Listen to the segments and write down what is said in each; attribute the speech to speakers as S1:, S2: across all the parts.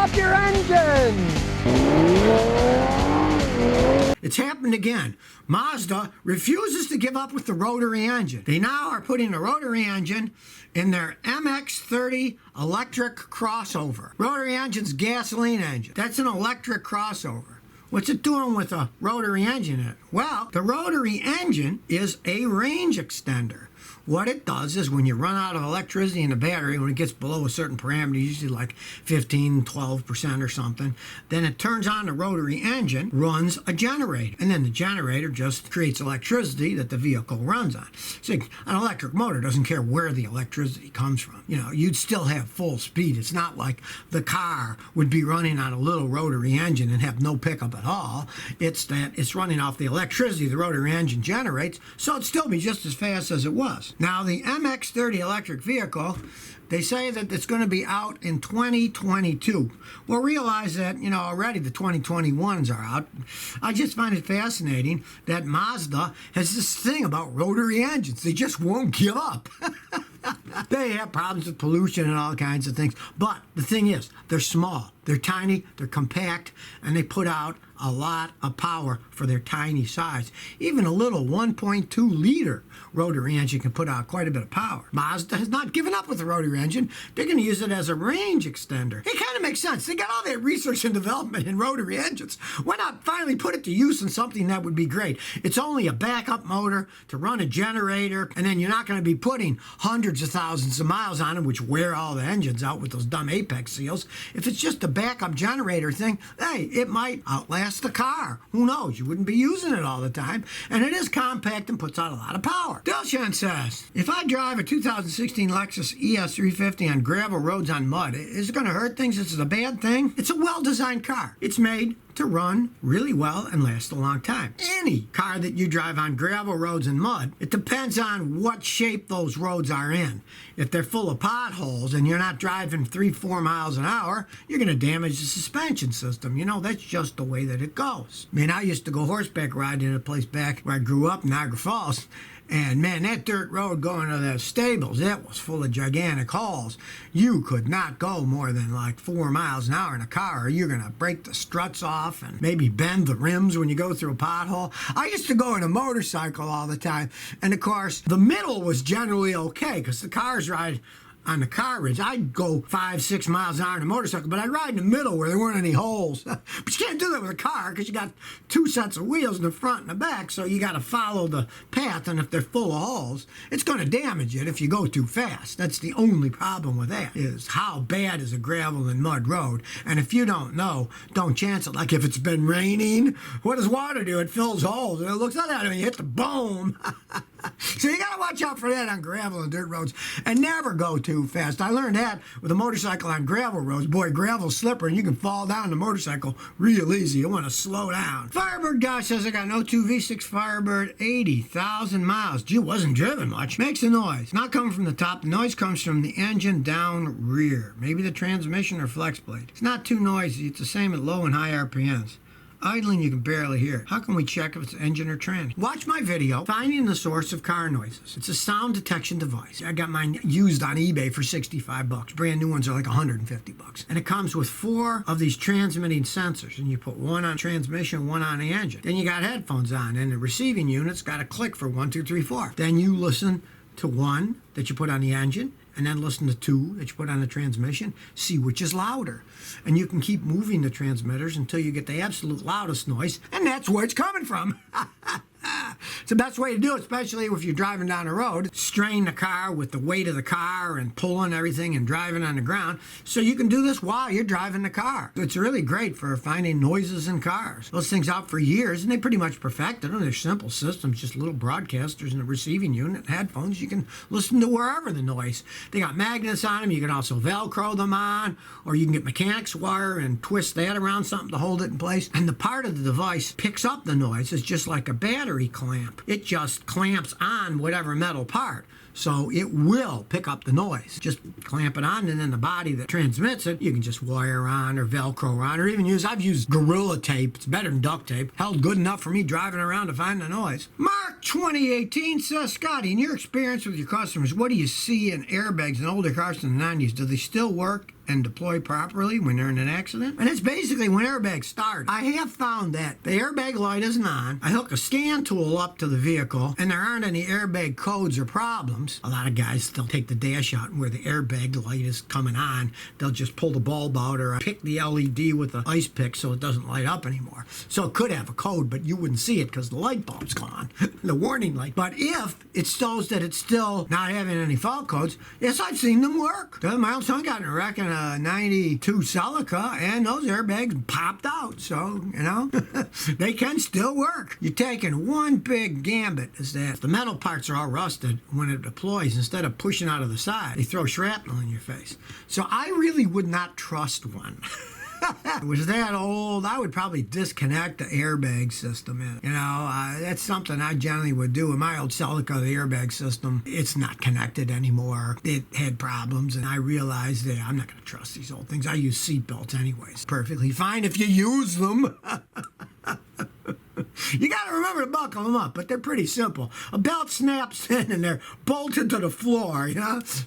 S1: off your engine!
S2: It's happened again. Mazda refuses to give up with the rotary engine. They now are putting a rotary engine in their MX-30 electric crossover. Rotary engine's gasoline engine. That's an electric crossover. What's it doing with a rotary engine in it? Well, the rotary engine is a range extender. What it does is when you run out of electricity in the battery, when it gets below a certain parameter, usually like 15, 12% or something, then it turns on the rotary engine, runs a generator. And then the generator just creates electricity that the vehicle runs on. So an electric motor doesn't care where the electricity comes from. You know, you'd still have full speed. It's not like the car would be running on a little rotary engine and have no pickup at all. It's that it's running off the electricity the rotary engine generates, so it'd still be just as fast as it was. Now, the MX-30 electric vehicle, they say that it's going to be out in 2022. Well, realize that, you know, already the 2021s are out. I just find it fascinating that Mazda has this thing about rotary engines. They just won't give up. They have problems with pollution and all kinds of things. But the thing is, they're small, they're tiny, they're compact, and they put out a lot of power for their tiny size. Even a little 1.2 liter rotary engine can put out quite a bit of power. Mazda has not given up with the rotary engine. They're going to use it as a range extender. It kind of makes sense. They got all that research and development in rotary engines. Why not finally put it to use in something that would be great? It's only a backup motor to run a generator, and then you're not going to be putting hundreds of thousands of miles on them, which wear all the engines out with those dumb apex seals. If it's just a backup generator thing, hey, it might outlast the car. Who knows? You wouldn't be using it all the time. And it is compact and puts out a lot of power. Dilshan says, if I drive a 2016 Lexus ES350 on gravel roads on mud, is it going to hurt things? Is it a bad thing? It's a well-designed car. It's made to run really well and last a long time. Any car that you drive on gravel roads and mud, it depends on what shape those roads are in. If they're full of potholes and you're not driving 3-4 miles an hour, you're going to damage the suspension system. You know, that's just the way that it goes. I mean, I used to go horseback riding in a place back where I grew up, Niagara Falls, and man, that dirt road going to the stables, it was full of gigantic holes. You could not go more than like 4 miles an hour in a car, or you're going to break the struts off and maybe bend the rims when you go through a pothole. I used to go in a motorcycle all the time, and of course, the middle was generally okay because the cars ride on the car ridge. I'd go 5-6 miles an hour in a motorcycle, but I'd ride in the middle where there weren't any holes. But you can't do that with a car because you got 2 sets of wheels in the front and the back, so you got to follow the path, and if they're full of holes, it's going to damage it if you go too fast. That's the only problem with that, is how bad is a gravel and mud road. And if you don't know, don't chance it. Like if it's been raining, what does water do? It fills holes, and it looks like that when you hit the boom. So you got to watch out for that on gravel and dirt roads, and never go too fast. I learned that with a motorcycle on gravel roads. Boy, gravel's slippery, and you can fall down the motorcycle real easy. You want to slow down. Firebird guy says I got an 02 V6 Firebird, 80,000 miles. Gee, wasn't driven much. Makes a noise. Not coming from the top. The noise comes from the engine down rear. Maybe the transmission or flex blade. It's not too noisy. It's the same at low and high RPMs. Idling, you can barely hear it. How can we check if it's engine or trans? Watch my video, Finding the Source of Car Noises. It's a sound detection device. I got mine used on eBay for 65 bucks. Brand new ones are like 150 bucks. And it comes with 4 of these transmitting sensors. And you put one on transmission, one on the engine. Then you got headphones on, and the receiving unit's got a click for 1, 2, 3, 4. Then you listen to one that you put on the engine, and then listen to 2 that you put on the transmission, see which is louder. And you can keep moving the transmitters until you get the absolute loudest noise, and that's where it's coming from. It's the best way to do it, especially if you're driving down the road. Strain the car with the weight of the car and pulling everything and driving on the ground. So you can do this while you're driving the car. It's really great for finding noises in cars. Those things out for years, and they pretty much perfected them. They're simple systems, just little broadcasters and a receiving unit, headphones. You can listen to wherever the noise. They got magnets on them. You can also Velcro them on, or you can get mechanics wire and twist that around something to hold it in place. And the part of the device picks up the noise. It's just like a battery clamp. It just clamps on whatever metal part. So it will pick up the noise. Just clamp it on, and then the body that transmits it, you can just wire on or Velcro on, or even I've used Gorilla Tape. It's better than duct tape. Held good enough for me driving around to find the noise. Mark 2018 says, Scotty, in your experience with your customers, what do you see in airbags in older cars from the 90s? Do they still work? and deploy properly when they're in an accident. And it's basically when airbags start. I have found that the airbag light isn't on. I hook a scan tool up to the vehicle, and there aren't any airbag codes or problems. A lot of guys still take the dash out, and where the airbag light is coming on, they'll just pull the bulb out or pick the LED with the ice pick so it doesn't light up anymore. So it could have a code, but you wouldn't see it because the light bulb's gone, the warning light. But if it shows that it's still not having any fault codes, yes, I've seen them work. My old son got in a wreck in a 92 Celica, and those airbags popped out. So, you know, they can still work. You're taking one big gambit is that the metal parts are all rusted when it deploys. Instead of pushing out of the side, they throw shrapnel in your face. So I really would not trust one. If it was that old, I would probably disconnect the airbag system. That's something I generally would do. In my old Celica, the airbag system, it's not connected anymore. It had problems, and I realized that I'm not going to trust these old things. I use seat belts anyways. Perfectly fine if you use them. You got to remember to buckle them up, but they're pretty simple. A belt snaps in and they're bolted to the floor,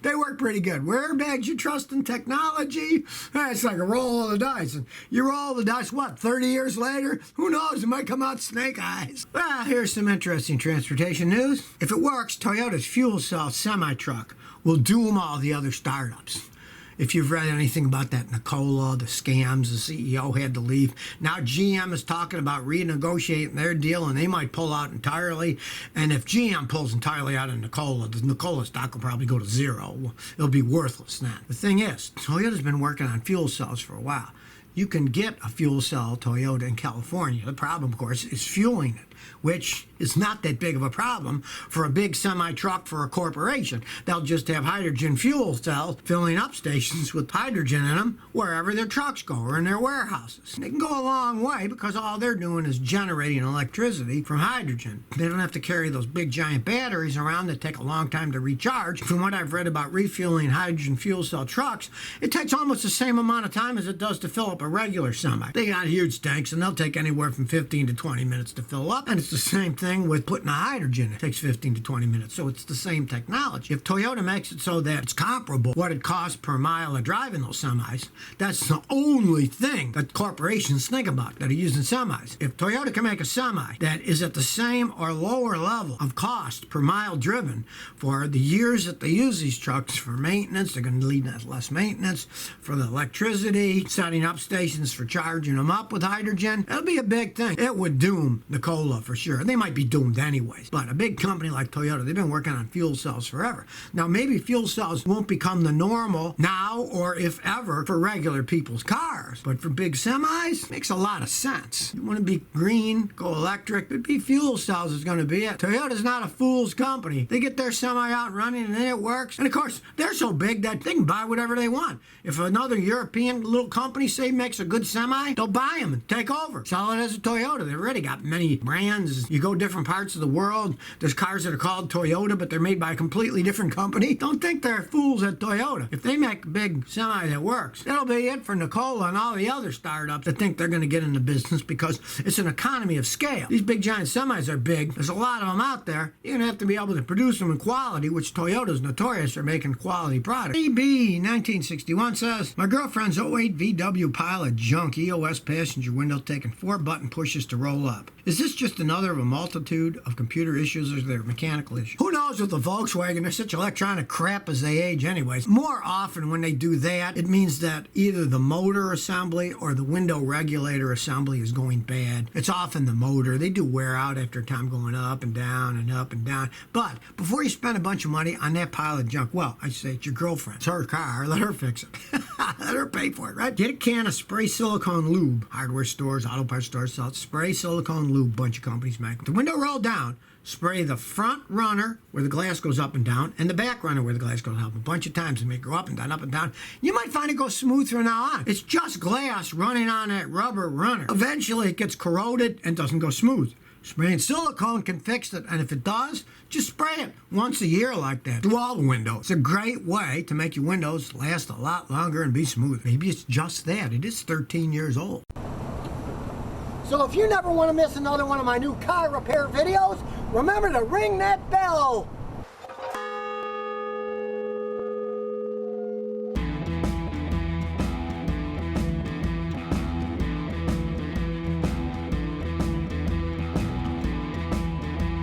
S2: They work pretty good. Where airbags, you trust in technology? It's like a roll of the dice. And you roll the dice, 30 years later? Who knows? It might come out snake eyes. Well, here's some interesting transportation news. If it works, Toyota's fuel cell semi-truck will doom all the other startups. If you've read anything about that Nikola, the scams, the CEO had to leave. Now GM is talking about renegotiating their deal, and they might pull out entirely. And if GM pulls entirely out of Nikola, the Nikola stock will probably go to zero. It'll be worthless then. The thing is, Toyota's been working on fuel cells for a while. You can get a fuel cell Toyota in California. The problem, of course, is fueling it, which is not that big of a problem for a big semi-truck for a corporation. They'll just have hydrogen fuel cells filling up stations with hydrogen in them wherever their trucks go or in their warehouses. They can go a long way because all they're doing is generating electricity from hydrogen. They don't have to carry those big giant batteries around that take a long time to recharge. From what I've read about refueling hydrogen fuel cell trucks, it takes almost the same amount of time as it does to fill up a regular semi. They got huge tanks, and they'll take anywhere from 15 to 20 minutes to fill up, and it's the same thing with putting a hydrogen in. It takes 15 to 20 minutes, so it's the same technology. If Toyota makes it so that it's comparable what it costs per mile of driving those semis, that's the only thing that corporations think about that are using semis. If Toyota can make a semi that is at the same or lower level of cost per mile driven for the years that they use these trucks for maintenance, they're going to need less maintenance, for the electricity, setting up stations for charging them up with hydrogen, it'll be a big thing. It would doom Nikola for sure. They might be doomed anyways. But a big company like Toyota, they've been working on fuel cells forever. Now, maybe fuel cells won't become the normal now or if ever for regular people's cars. But for big semis, it makes a lot of sense. You want to be green, go electric, it'd be fuel cells is going to be it. Toyota's not a fool's company. They get their semi out and running and then it works. And of course, they're so big that they can buy whatever they want. If another European little company, say, makes a good semi, they'll buy them and take over. Sell it as a Toyota. They've already got many brands. You go different parts of the world, there's cars that are called Toyota, but they're made by a completely different company. Don't think they're fools at Toyota. If they make a big semi that works, that'll be it for Nikola and all the other startups that think they're going to get into business because it's an economy of scale. These big giant semis are big. There's a lot of them out there. You're going to have to be able to produce them in quality, which Toyota's notorious for making quality products. EB 1961 says, my girlfriend's '08 VW Pilot junk EOS passenger window taking 4 button pushes to roll up. Is this just another of a multitude of computer issues or is there mechanical issues? Who knows with the Volkswagen, they're such electronic crap as they age anyways. More often when they do that, it means that either the motor assembly or the window regulator assembly is going bad. It's often the motor. They do wear out after time going up and down and up and down. But before you spend a bunch of money on that pile of junk, well, I say it's your girlfriend. It's her car. Let her fix it. Let her pay for it, right? Get a can of spray silicone lube. Hardware stores, auto parts stores sell spray silicone lube. Bunch of companies make them. The window roll down. Spray the front runner where the glass goes up and down and the back runner where the glass goes up a bunch of times and make it go up and down, up and down. You might find it goes smooth from now on. It's just glass running on that rubber runner. Eventually it gets corroded and doesn't go smooth. Spraying silicone can fix it, and if it does, just spray it once a year like that. Do all the windows. It's a great way to make your windows last a lot longer and be smooth. Maybe it's just that. It is 13 years old. So if you never want to miss another one of my new car repair videos, remember to ring that bell.